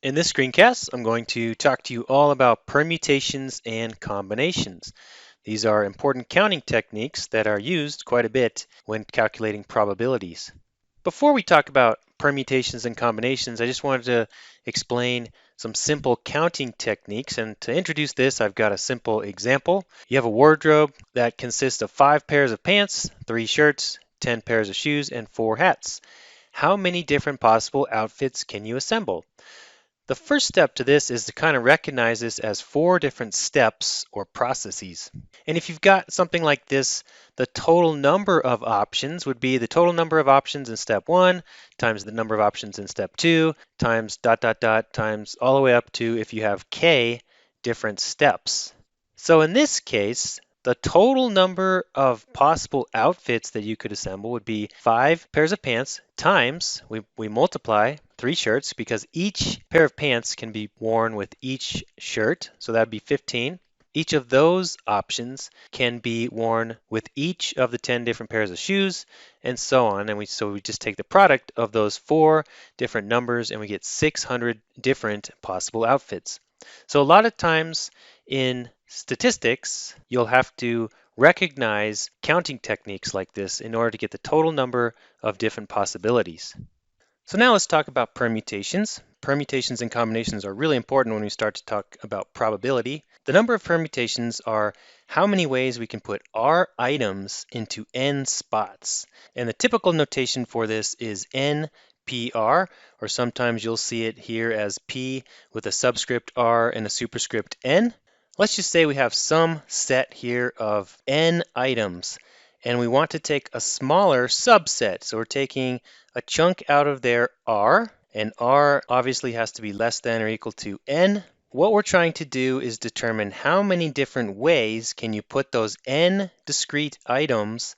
In this screencast, I'm going to talk to you all about permutations and combinations. These are important counting techniques that are used quite a bit when calculating probabilities. Before we talk about permutations and combinations, I just wanted to explain some simple counting techniques. And to introduce this, I've got a simple example. You have a wardrobe that consists of 5 pairs of pants, 3 shirts, 10 pairs of shoes, and 4 hats. How many different possible outfits can you assemble? The first step to this is to kind of recognize this as 4 different steps or processes. And if you've got something like this, the total number of options would be the total number of options in step 1 times the number of options in step 2 times ... times all the way up to, if you have k, different steps. So in this case, the total number of possible outfits that you could assemble would be 5 pairs of pants times, we multiply 3 shirts because each pair of pants can be worn with each shirt, so that would be 15. Each of those options can be worn with each of the 10 different pairs of shoes, and so on. And so we just take the product of those 4 different numbers and we get 600 different possible outfits. So a lot of times in statistics, you'll have to recognize counting techniques like this in order to get the total number of different possibilities. So now let's talk about permutations. Permutations and combinations are really important when we start to talk about probability. The number of permutations are how many ways we can put our items into n spots. And the typical notation for this is NPR, or sometimes you'll see it here as P with a subscript R and a superscript N. Let's just say we have some set here of n items, and we want to take a smaller subset. So we're taking a chunk out of their R, and R obviously has to be less than or equal to n. What we're trying to do is determine how many different ways can you put those n discrete items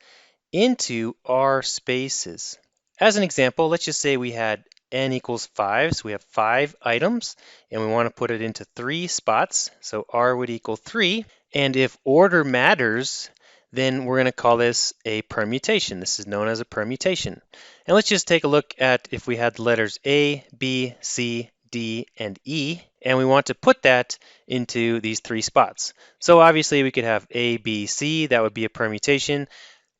into R spaces. As an example, let's just say we had n equals 5, so we have 5 items, and we want to put it into 3 spots, so R would equal 3. And if order matters, then we're going to call this a permutation. This is known as a permutation. And let's just take a look at if we had the letters A, B, C, D, and E, and we want to put that into these 3 spots. So obviously we could have A, B, C, that would be a permutation.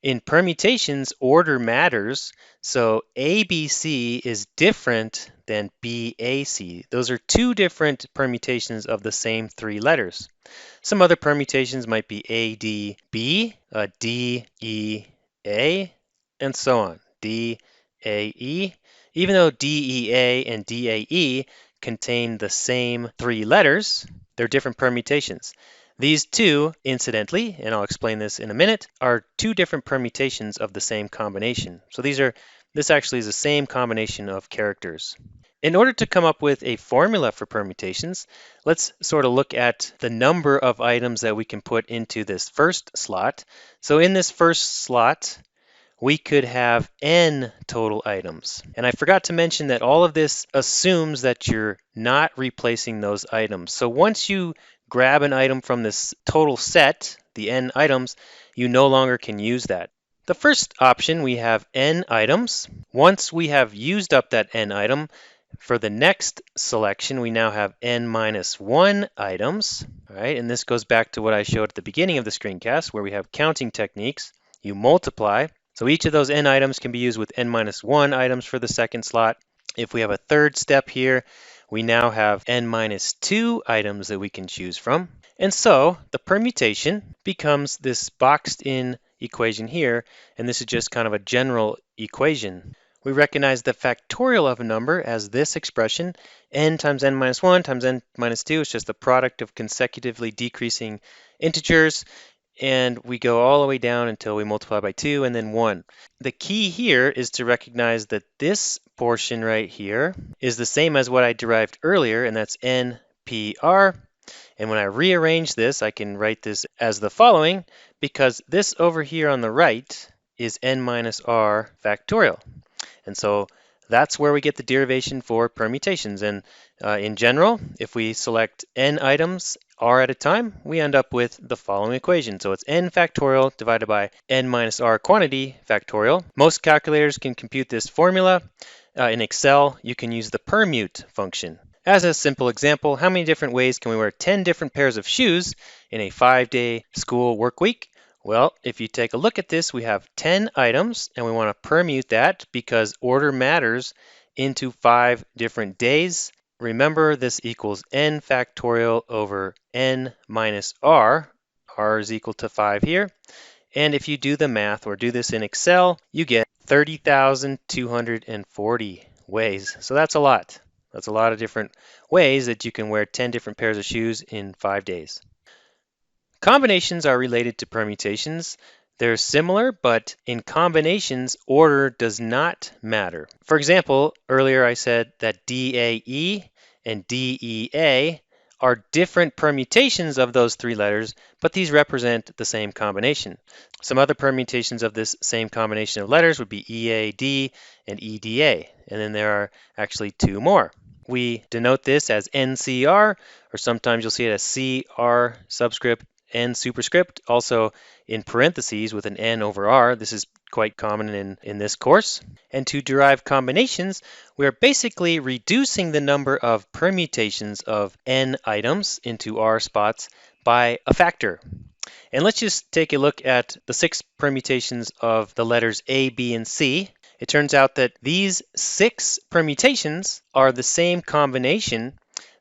In permutations, order matters, so ABC is different than BAC. Those are 2 different permutations of the same 3 letters. Some other permutations might be ADB, DEA, and so on, DAE. Even though DEA and DAE contain the same 3 letters, they're different permutations. These 2, incidentally, and I'll explain this in a minute, are 2 different permutations of the same combination. So this actually is the same combination of characters. In order to come up with a formula for permutations, let's sort of look at the number of items that we can put into this first slot. So in this first slot, we could have n total items. And I forgot to mention that all of this assumes that you're not replacing those items. So once you grab an item from this total set, the n items, you no longer can use that. The first option, we have n items. Once we have used up that n item, for the next selection, we now have n minus 1 items. All right, and this goes back to what I showed at the beginning of the screencast, where we have counting techniques. You multiply. So each of those n items can be used with n minus 1 items for the second slot. If we have a third step here, we now have n minus 2 items that we can choose from. And so the permutation becomes this boxed in equation here, and this is just kind of a general equation. We recognize the factorial of a number as this expression, n times n minus 1 times n minus 2. It's just the product of consecutively decreasing integers. And we go all the way down until we multiply by 2 and then 1. The key here is to recognize that this portion right here is the same as what I derived earlier, and that's NPR. And when I rearrange this, I can write this as the following, because this over here on the right is n minus r factorial. And so that's where we get the derivation for permutations. And in general, if we select n items r at a time, we end up with the following equation. So it's n factorial divided by n minus r quantity factorial. Most calculators can compute this formula. In Excel, you can use the permute function. As a simple example, how many different ways can we wear 10 different pairs of shoes in a 5-day school work week? Well, if you take a look at this, we have 10 items and we want to permute that because order matters into 5 different days. Remember, this equals n factorial over n minus r. R is equal to 5 here. And if you do the math or do this in Excel, you get 30,240 ways. So that's a lot. That's a lot of different ways that you can wear 10 different pairs of shoes in 5 days. Combinations are related to permutations. They're similar, but in combinations, order does not matter. For example, earlier I said that DAE and DEA are different permutations of those 3 letters, but these represent the same combination. Some other permutations of this same combination of letters would be EAD and EDA, and then there are actually 2 more. We denote this as NCR, or sometimes you'll see it as CR subscript N superscript, also in parentheses with an N over R. This is quite common in this course. And to derive combinations, we are basically reducing the number of permutations of N items into R spots by a factor. And let's just take a look at the 6 permutations of the letters A, B, and C. It turns out that these 6 permutations are the same combination.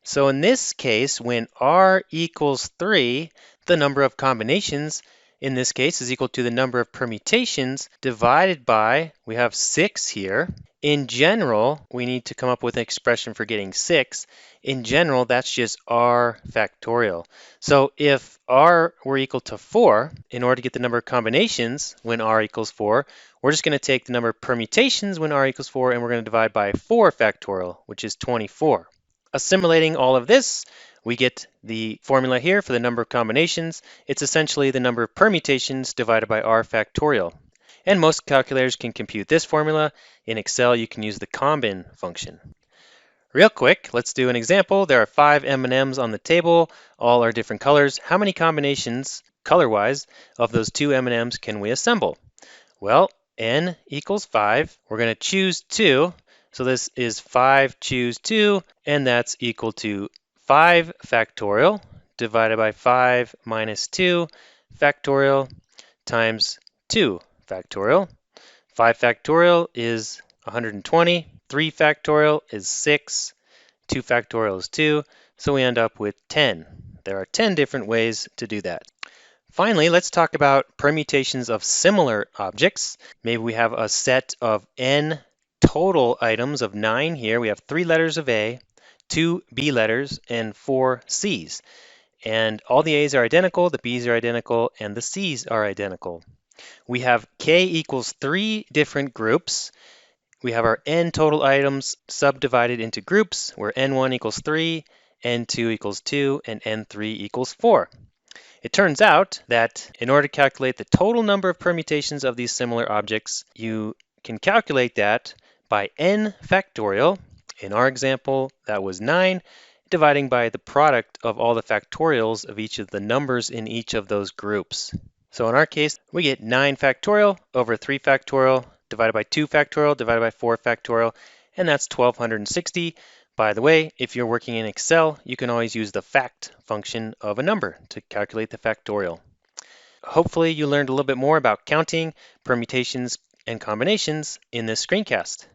So in this case, when R equals 3, the number of combinations in this case is equal to the number of permutations divided by, we have 6 here. In general, we need to come up with an expression for getting 6. In general, that's just R factorial. So if R were equal to 4, in order to get the number of combinations when R equals 4, we're just going to take the number of permutations when R equals 4 and we're going to divide by 4 factorial, which is 24. Assimilating all of this, we get the formula here for the number of combinations. It's essentially the number of permutations divided by R factorial. And most calculators can compute this formula. In Excel, you can use the combin function. Real quick, let's do an example. There are 5 M&Ms on the table. All are different colors. How many combinations, color-wise, of those 2 M&Ms can we assemble? Well, n equals 5. We're going to choose 2. So this is 5 choose 2, and that's equal to 5 factorial divided by 5 minus 2 factorial times 2 factorial. 5 factorial is 120. 3 factorial is 6. 2 factorial is 2. So we end up with 10. There are 10 different ways to do that. Finally, let's talk about permutations of similar objects. Maybe we have a set of n total items of 9 here. We have 3 letters of A, 2 B letters, and 4 C's. And all the A's are identical, the B's are identical, and the C's are identical. We have K equals 3 different groups. We have our n total items subdivided into groups where n1 equals 3, n2 equals 2, and n3 equals 4. It turns out that in order to calculate the total number of permutations of these similar objects, you can calculate that by n factorial. In our example, that was 9, dividing by the product of all the factorials of each of the numbers in each of those groups. So in our case, we get 9 factorial over 3 factorial divided by 2 factorial divided by 4 factorial, and that's 1260. By the way, if you're working in Excel, you can always use the fact function of a number to calculate the factorial. Hopefully you learned a little bit more about counting, permutations, and combinations in this screencast.